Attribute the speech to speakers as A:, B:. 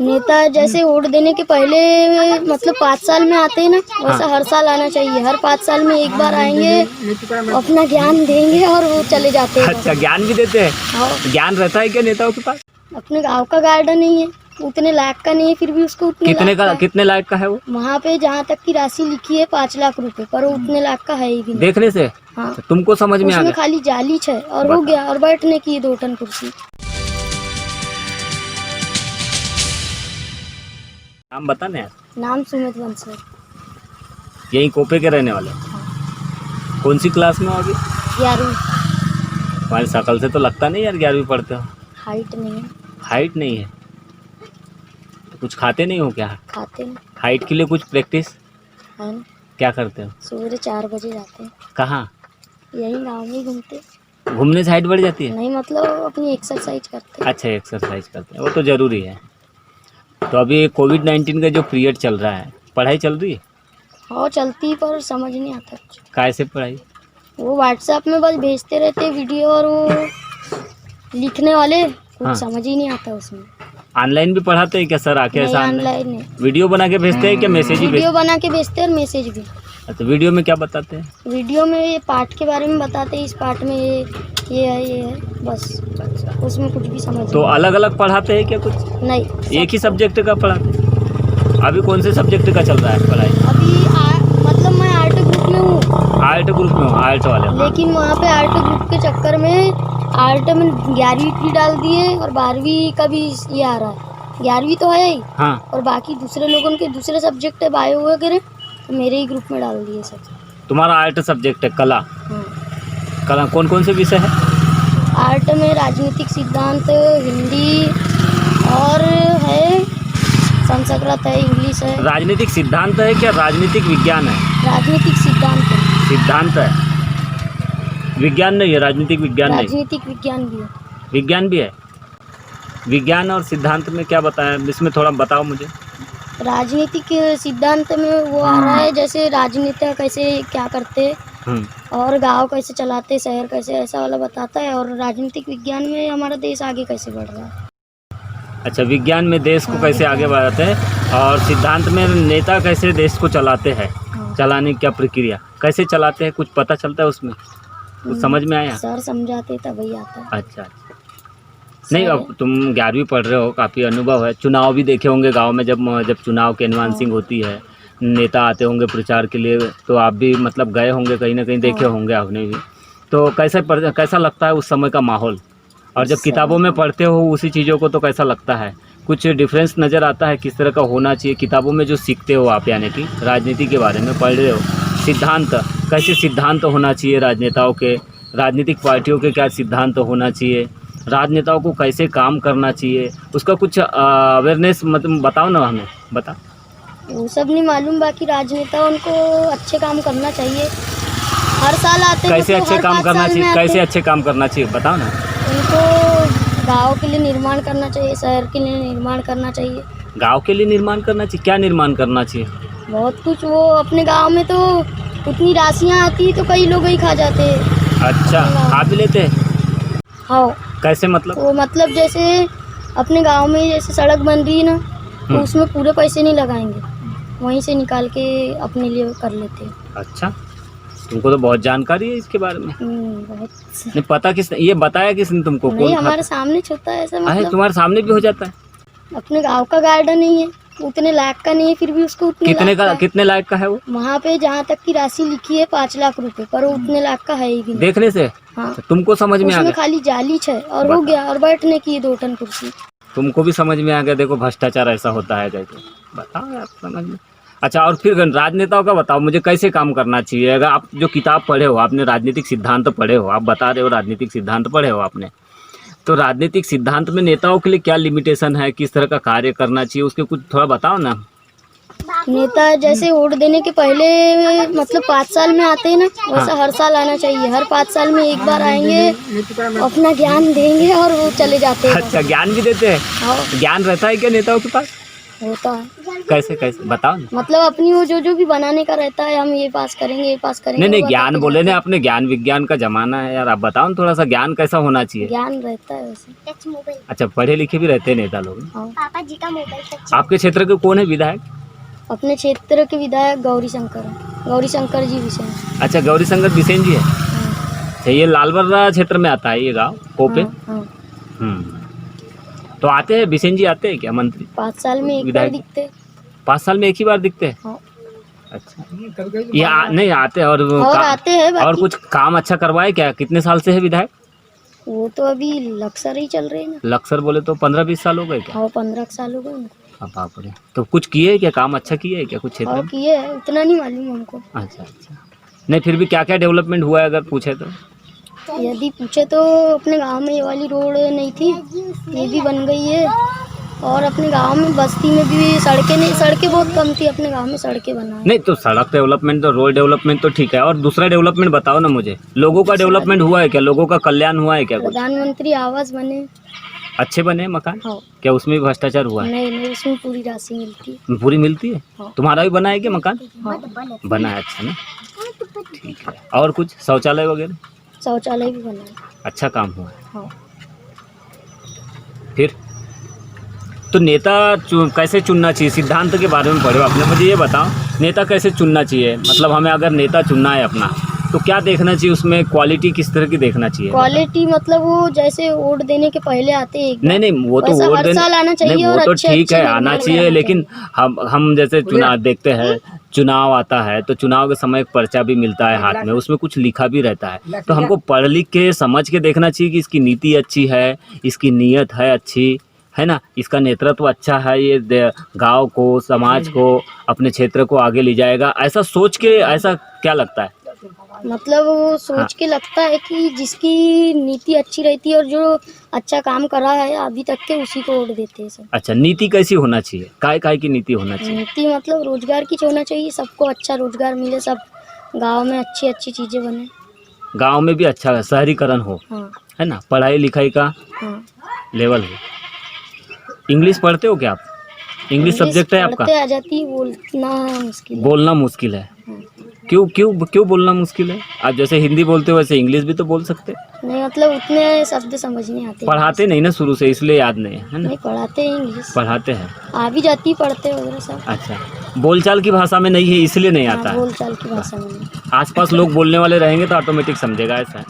A: नेता जैसे वोट देने के पहले मतलब 5 साल में आते हैं ना, वैसा हर साल आना चाहिए। हर 5 साल में एक बार आएंगे, अपना ज्ञान देंगे और वो चले जाते हैं।
B: अच्छा, ज्ञान भी देते हैं?
A: हाँ।
B: ज्ञान रहता है क्या नेताओं के पास?
A: अपने गांव का गार्डन नहीं है, उतने लाख का नहीं है, फिर भी उसको
B: कितने लाख का है वो?
A: वहाँ पे जहाँ तक की राशि लिखी है 5 लाख रुपए, पर वो उतने लाख का है ही भी नहीं।
B: देखने से?
A: हाँ।
B: तुमको समझ में आ
A: उसमें
B: गया?
A: खाली जालीच है और हो गया, और बैठने की 2 टन कुर्सी।
B: नाम बताना यार।
A: नाम सुमित बंसल।
B: यही कोपे के रहने वाले? कौन सी क्लास में हो अभी?
A: 11वीं।
B: तुम्हारी शक्ल से तो लगता नहीं यार 11वीं पढ़ते हो।
A: हाइट नहीं है।
B: हाइट नहीं है तो कुछ खाते नहीं हो क्या?
A: खाते नहीं
B: हाइट के लिए कुछ प्रैक्टिस
A: है ना।
B: क्या करते हो?
A: सुबह 4 बजे जाते हैं।
B: कहाँ?
A: यही गाँव में घूमते।
B: घूमने से हाइट बढ़ जाती है?
A: नहीं, मतलब अपनी एक्सरसाइज करते हैं।
B: अच्छा, एक्सरसाइज करते हैं, वो तो ज़रूरी है। तो अभी कोविड-19 का जो पीरियड चल रहा है, पढ़ाई चल रही है?
A: हाँ चलती, पर समझ नहीं आता कुछ।
B: कैसे पढ़ाई?
A: वो व्हाट्सएप में बस भेजते रहते वीडियो, और वो लिखने वाले कुछ
B: हाँ।
A: समझ ही नहीं आता उसमें।
B: ऑनलाइन भी पढ़ाते हैं क्या सर आके?
A: नहीं,
B: ऐसा
A: ऑनलाइन है।
B: वीडियो बना के भेजते हैं क्या मैसेज ही
A: वीडियो बना के भेजते हैं और मैसेज भी।
B: अच्छा, वीडियो में क्या बताते हैं?
A: वीडियो में ये पाठ के बारे में बताते हैं, इस पाठ में ये है बस।
B: अच्छा,
A: उसमें कुछ भी समझ
B: तो अलग अलग पढ़ाते हैं क्या कुछ?
A: नहीं,
B: एक ही सब्जेक्ट का पढ़ाते हैं? अभी कौन से सब्जेक्ट का चल रहा है पढ़ाई?
A: अभी मतलब मैं आर्ट ग्रुप में हूँ।
B: आर्ट ग्रुप में हो? आर्ट वाले?
A: लेकिन वहाँ पे आर्ट ग्रुप के चक्कर में आर्ट में 11वीं की डाल दिए, और 12वीं का भी ये आ रहा है। 11वीं तो है ही,
B: हाँ।
A: और बाकी दूसरे लोगों के दूसरे सब्जेक्ट है, बायो वगैरह, तो मेरे ही ग्रुप में डाल दिए सब।
B: तुम्हारा आर्ट सब्जेक्ट है कला?
A: हाँ।
B: कला कौन कौन से विषय है?
A: आर्ट में राजनीतिक सिद्धांत, हिंदी, और है संस्कृत है, इंग्लिश है।
B: राजनीतिक सिद्धांत है क्या? राजनीतिक विज्ञान है?
A: राजनीतिक सिद्धांत है।
B: सिद्धांत है, विज्ञान नहीं है? राजनीतिक विज्ञान नहीं?
A: राजनीतिक विज्ञान भी है।
B: विज्ञान भी है? विज्ञान और सिद्धांत में क्या बताया, इसमें थोड़ा बताओ मुझे।
A: राजनीतिक सिद्धांत में वो आ रहा है, जैसे राजनीति कैसे क्या करते, और गांव कैसे चलाते, शहर कैसे, ऐसा वाला बताता है। और राजनीतिक विज्ञान में हमारा देश आगे कैसे बढ़ रहा है।
B: अच्छा, विज्ञान में देश को कैसे आगे बढ़ाते हैं, और सिद्धांत में नेता कैसे देश को चलाते हैं।
A: हाँ।
B: चलाने की क्या प्रक्रिया, कैसे चलाते हैं, कुछ पता चलता है उसमें? कुछ समझ में आया?
A: सर समझाते तभी आता है।
B: अच्छा, नहीं, अब तुम 11वीं पढ़ रहे हो, काफ़ी अनुभव है। चुनाव भी देखे होंगे गांव में, जब चुनाव की एनवांसिंग होती है, नेता आते होंगे प्रचार के लिए, तो आप भी मतलब गए होंगे कहीं ना कहीं, देखे होंगे आपने भी। तो कैसा लगता है उस समय का माहौल? और जब किताबों में पढ़ते हो उसी चीज़ों को, तो कैसा लगता है? कुछ डिफरेंस नज़र आता है? किस तरह का होना चाहिए किताबों में जो सीखते हो आप, यानी कि राजनीति के बारे में पढ़ रहे हो, सिद्धांत कैसे सिद्धांत होना चाहिए राजनेताओं के, राजनीतिक पार्टियों के क्या सिद्धांत होना चाहिए, राजनेताओं को कैसे काम करना चाहिए, उसका कुछ अवेयरनेस मतलब बताओ ना हमें, बता।
A: वो सब नहीं मालूम, बाकी राजनेता उनको अच्छे काम करना चाहिए। हर साल आते हैं।
B: कैसे अच्छे काम करना चाहिए? कैसे अच्छे काम करना चाहिए बताओ ना।
A: उनको गांव के लिए निर्माण करना चाहिए, शहर के लिए निर्माण करना चाहिए।
B: गांव के लिए निर्माण करना चाहिए? क्या निर्माण करना चाहिए?
A: बहुत कुछ। वो अपने गांव में तो उतनी राशियाँ आती तो कई लोग ही खा जाते हैं।
B: अच्छा, खा भी लेते हैं?
A: हाँ।
B: कैसे मतलब?
A: वो मतलब जैसे अपने गांव में जैसे सड़क बन रही है ना, तो उसमें पूरे पैसे नहीं लगाएंगे, वहीं से निकाल के अपने लिए कर लेते हैं।
B: अच्छा, तुमको तो बहुत जानकारी है इसके बारे में।
A: बहुत।
B: नहीं पता, किसने ये बताया, किसने तुमको?
A: नहीं, हमारे सामने छूता है ऐसा। मतलब
B: तुम्हारे सामने भी हो जाता है?
A: अपने गांव का गार्डन नहीं है, उतने लाख का नहीं है, फिर भी उसको
B: कितने लाख का है वो?
A: वहाँ पे जहाँ तक की राशि लिखी है 5 लाख रुपए, पर वो उतने लाख का है ही भी नहीं।
B: देखने से?
A: हाँ।
B: तुमको समझ में आ गया?
A: खाली जालीच है और हो गया, और बैठने की 2 टन कुर्सी।
B: तुमको भी समझ में आ गया? देखो भ्रष्टाचार ऐसा होता है, जैसे बताओ यार समझ में। अच्छा, और फिर राजनेताओं का बताओ मुझे, कैसे काम करना चाहिए? अगर आप जो किताब पढ़े हो, आपने राजनीतिक सिद्धांत पढ़े हो, आप बता रहे हो राजनीतिक सिद्धांत पढ़े हो आपने, तो राजनीतिक सिद्धांत में नेताओं के लिए क्या लिमिटेशन है, किस तरह का कार्य करना चाहिए, उसके कुछ थोड़ा बताओ ना।
A: नेता जैसे वोट देने के पहले मतलब 5 साल में आते हैं ना, वैसा हर साल आना चाहिए। हर 5 साल में एक बार आएंगे, अपना ज्ञान देंगे और वो चले जाते हैं।
B: अच्छा, ज्ञान भी देते हैं?
A: हाँ।
B: ज्ञान रहता है क्या नेताओं के पास?
A: होता है।
B: कैसे कैसे बताओ ना।
A: मतलब अपनी वो जो भी बनाने का रहता है, हम ये पास करेंगे, ये पास करेंगे।
B: नहीं नहीं,
A: वो
B: ज्ञान
A: बताते
B: बोले
A: जाते
B: ना, अपने ज्ञान विज्ञान का जमाना है यार, आप बताओ ना थोड़ा सा, ज्ञान कैसा होना
A: हैं।
B: चाहिए।
A: ज्ञान रहता है वैसे।
B: अच्छा, पढ़े लिखे भी रहते हैं नेता लोग।
A: हाँ।
C: पापा जी का मोबाइल
B: आपके क्षेत्र के कौन है विधायक?
A: अपने क्षेत्र के विधायक गौरी शंकर जी विषय।
B: अच्छा, गौरी शंकर बिसेन जी है।
A: हाँ,
B: अच्छा, ये लालबर्रा क्षेत्र में आता है ये गाँव कोपे।
A: हाँ।
B: तो आते हैं बिसेन जी, आते हैं क्या मंत्री?
A: 5 साल में एक बार
B: विधायक?
A: दिखते।
B: 5 साल में एक ही बार दिखते हैं।
A: हाँ।
B: अच्छा, ये नहीं आते और
A: आते हैं
B: और
A: बाकी।
B: कुछ काम अच्छा करवाए क्या? कितने साल से है विधायक?
A: वो तो अभी लक्सर ही चल रहे हैं ना।
B: लक्सर बोले तो 15-20 साल हो गए क्या?
A: हाँ, 15 साल हो गए उनको।
B: अब बाप रे, तो कुछ किए क्या, काम अच्छा किए है क्या कुछ क्षेत्र
A: हाँ,
B: में?
A: किए है, उतना नहीं मालूम हमको।
B: अच्छा अच्छा, नहीं फिर भी क्या क्या डेवलपमेंट हुआ है अगर पूछे तो?
A: यदि पूछे तो अपने गांव में ये वाली रोड नहीं थी, ये भी बन गई है। और अपने गांव में बस्ती में भी सड़कें बहुत कम थी, अपने गांव में सड़कें बनाए।
B: नहीं तो सड़क डेवलपमेंट तो, रोड डेवलपमेंट तो ठीक है, और दूसरा डेवलपमेंट बताओ ना मुझे। लोगों का डेवलपमेंट हुआ है क्या? लोगों का कल्याण हुआ है क्या कुछ?
A: प्रधानमंत्री आवास बने।
B: अच्छे बने हैं मकान?
A: हाँ।
B: क्या उसमें भी भ्रष्टाचार हुआ है?
A: नहीं, उसमें पूरी राशि मिलती है।
B: पूरी मिलती है?
A: हाँ।
B: तुम्हारा भी बना है क्या मकान?
A: हाँ।
B: बना है, अच्छा ना, ठीक है। और कुछ शौचालय वगैरह?
A: शौचालय भी बना है।
B: अच्छा काम हुआ है।
A: हाँ।
B: फिर तो नेता कैसे चुनना चाहिए? सिद्धांत के बारे में पढ़े हो आपने, मुझे ये बताओ नेता कैसे चुनना चाहिए? मतलब हमें अगर नेता चुनना है अपना, तो क्या देखना चाहिए उसमें? क्वालिटी किस तरह की देखना चाहिए?
A: क्वालिटी मतलब वो जैसे वोट देने के पहले आते हैं एक बार।
B: नहीं वो तो
A: वैसा
B: वोट
A: हर साल आना चाहिए।
B: नहीं, वो
A: और
B: तो
A: अच्छे
B: ठीक है, आना
A: निर्णय
B: चाहिए,
A: लेना
B: लेकिन हम जैसे चुनाव देखते हैं, चुनाव आता है तो चुनाव के समय एक पर्चा भी मिलता है हाथ में, उसमें कुछ लिखा भी रहता है। तो हमको पढ़ लिख के समझ के देखना चाहिए कि इसकी नीति अच्छी है, इसकी नीयत है अच्छी, है ना, इसका नेतृत्व अच्छा है, ये गांव को, समाज को, अपने क्षेत्र को आगे ले जाएगा, ऐसा सोच के। ऐसा क्या लगता है?
A: मतलब वो सोच के लगता है कि जिसकी नीति अच्छी रहती है और जो अच्छा काम कर रहा है अभी तक के, उसी को वोट देते हैं सब।
B: अच्छा, नीति कैसी होना चाहिए? काय की नीति होना चाहिए?
A: नीति मतलब रोजगार की होना चाहिए, सबको अच्छा रोजगार मिले, सब गांव में अच्छी अच्छी चीजें बने।
B: गांव में भी अच्छा शहरीकरण हो,
A: हाँ।
B: है ना, पढ़ाई लिखाई का
A: हाँ।
B: लेवल हो। इंग्लिश पढ़ते हो क्या आप? इंग्लिश सब्जेक्ट है आपका?
A: पढ़ते आ जाती है, बोलना मुश्किल है।
B: बोलना मुश्किल है?
A: हाँ।
B: क्यों बोलना मुश्किल है? आप जैसे हिंदी बोलते हो वैसे इंग्लिश भी तो बोल सकते।
A: नहीं मतलब उतने शब्द समझ नहीं आते।
B: पढ़ाते नहीं ना शुरू से, इसलिए याद नहीं है ना?
A: नहीं, पढ़ाते हैं इंग्लिश,
B: पढ़ाते हैं।
A: आ भी जाती, पढ़ते वगैरह सब।
B: अच्छा, बोलचाल की भाषा में नहीं है इसलिए नहीं आता
A: हाँ,
B: है।
A: बोलचाल की भाषा में नहीं।
B: आसपास लोग बोलने वाले रहेंगे तो ऑटोमेटिक समझेगा, ऐसा है।